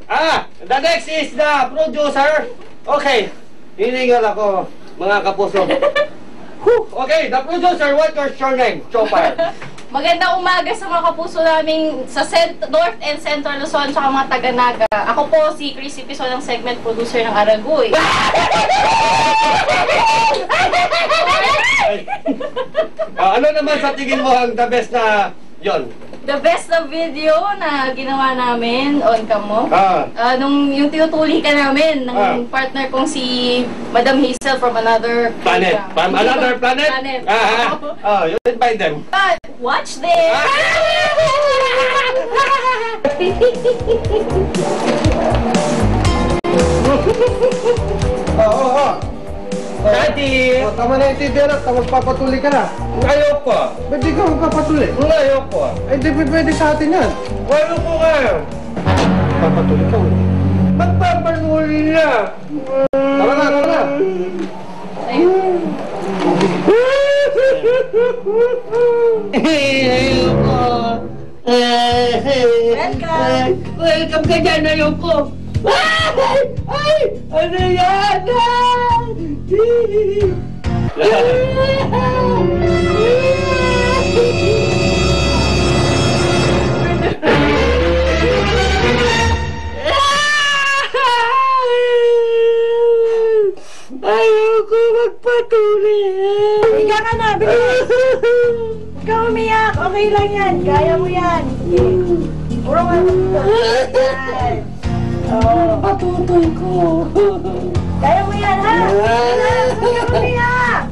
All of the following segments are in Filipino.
The next is the producer. Okay, hiningal ako, mga kapuso. Okay, the producer, what's your name? Chopper. Magandang umaga sa mga kapuso namin sa North and Central Luzon tsaka mga taga-Naga. Ako po si Chrissy Pison, ang segment producer ng Aragoy. Ano naman sa tingin mo ang the best na yon? The best na video na ginawa namin on camo. Yung tinutuli ka namin ng partner kong si Madam Hazel from another planet. From another planet? You invite them. Watch this! Daddy! Tama na yung tindihan at magpapatuloy ka na. Ayaw pa. Ba't di ka magpapatuloy? Ayaw pa. Ay, di pwede sa atin yan. Ayaw ko kayo. Magpapatuloy ka. Magpapatuloy na. Tama na, tama na. Ayaw ko. Welcome! Welcome ka dyan, ayaw ko. Ay! Ano yan? Ayoko magpatuloy. Higa ka na, bilis! Huwag ka umiyak, okay lang yan, kaya mo yan. Puro nga dito. Patutoy ko. Kaya mo yan, ha? Huwag ka umiyak!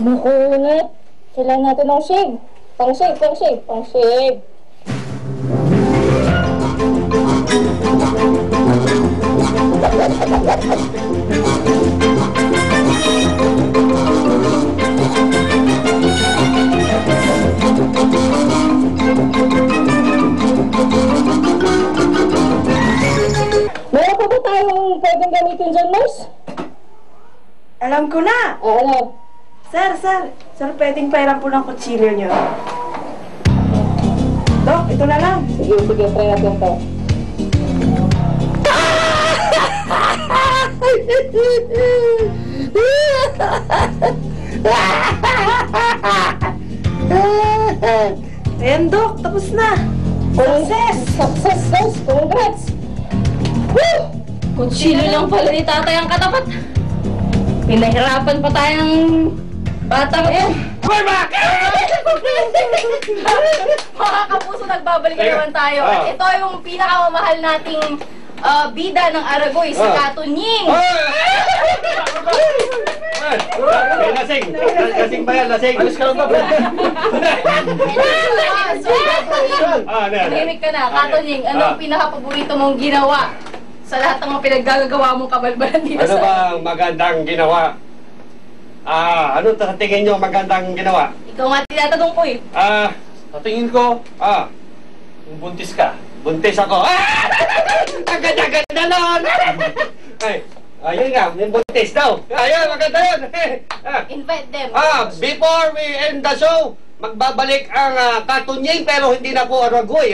Makunat. Kailangan natin ng shave. Pang-shave, pang-shave, pang-shave. Meron pa ba tayong pwedeng gamitin dyan, Nurse? Alam ko na! Ano? Sir, pwedeng pairan po ng kutsilyo nyo. Dok, ito na lang. Sige, try natin to. Ayan, Dok, tapos na. Success! Success, guys! Congrats! Woo! Kutsilyo lang pala ni tatay ang katapat. Pinahirapan pa tayong batang yan. Cormac! Mga kapuso, nagbabalik na naman tayo. At ito yung pinakamamahal nating bida ng Aragoy, si Katunying. Lasing! Lasing ba yan? Lasing! Alis ka lang ba? Tahimik ka na. Katunying, anong pinakapaborito mong ginawa sa lahat ng mga pinaggagawa mong kabalbalan dito Ano bang magandang ginawa? Ano sa tingin nyo magandang ginawa? Ikaw nga tinatanong ko eh. Sa tingin ko, yung buntis ka. Buntis ako. Ang ganda-ganda nun! Ayun nga, yung buntis daw. Ayun, maganda yun. Invite them. Before we end the show, magbabalik ang Katunying pero hindi na po Aragoy.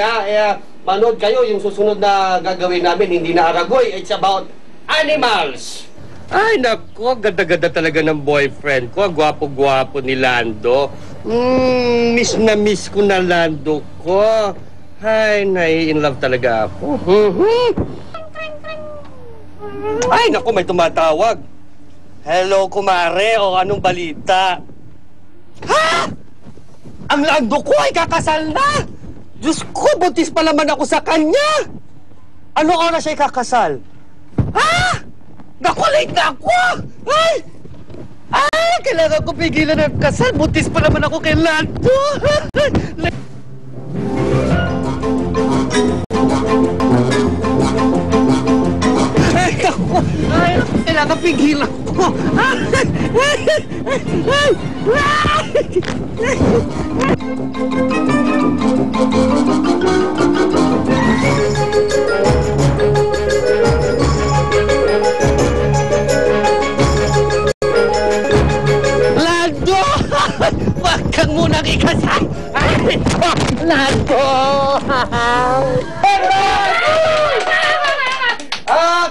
Manood kayo yung susunod na gagawin namin, hindi na Aragoy. It's about animals. Ay, naku, ganda-ganda talaga ng boyfriend ko. Gwapo-gwapo ni Lando. Miss na miss ko na Lando ko. Ay, nai-in-love talaga ako. Ay, naku, may tumatawag. Hello, kumare, o anong balita? Ha? Ang Lando ko ay kakasal na! Diyos ko, buntis pa naman ako sa kanya! Anong oras siya kakasal? Ha? Naku, late na ako! Ay! Ay, kailangan ko pigilan ng kasal. Buntis pa naman ako kay Lando! Ay, naku! Ay, kailangan pigilan ko! Ay! Ay! Ay! ikasal! Ay, Lando!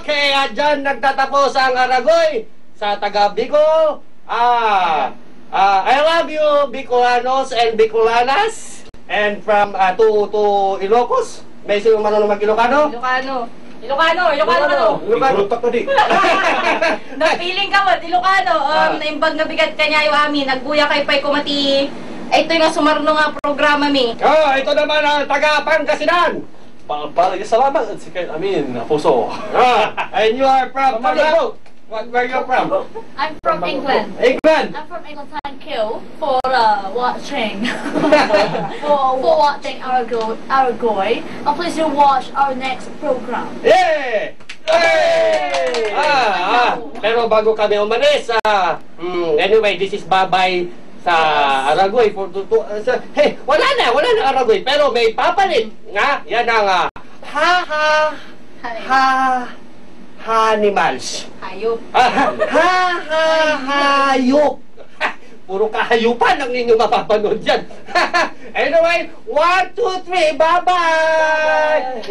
Okay, at dyan nagtatapos ang Aragoy sa taga Bicol. I love you, Bicolanos and Bicolanas. And from to Ilocos. May sino marunong mag-Ilocano? Ilocano. Igurutak na di. Napiling ka mo, Ilocano. Naimbag na bigat ka niya yung amin. Nagbuya kay Pay Kumati. Ito yung nga sumarno nga programa mi. Ito naman ang taga Pangasinan. Palagi salamat at si Kyle Amin, Puso. And you are from where you from? I'm from England. England. I'm from England. Thank you for watching. for watching our Goy. And please do watch our next program. Yeah! Hey! Pero bago kami umalis, anyway, this is bye-bye sa Aragoy for hey, wala na Aragoy, pero may papalit nga, yan ang animals. Hayop. Hayop. Puro kahayupan ang ninyo mapapanood dyan. Anyway, 1, 2, 3, bye-bye!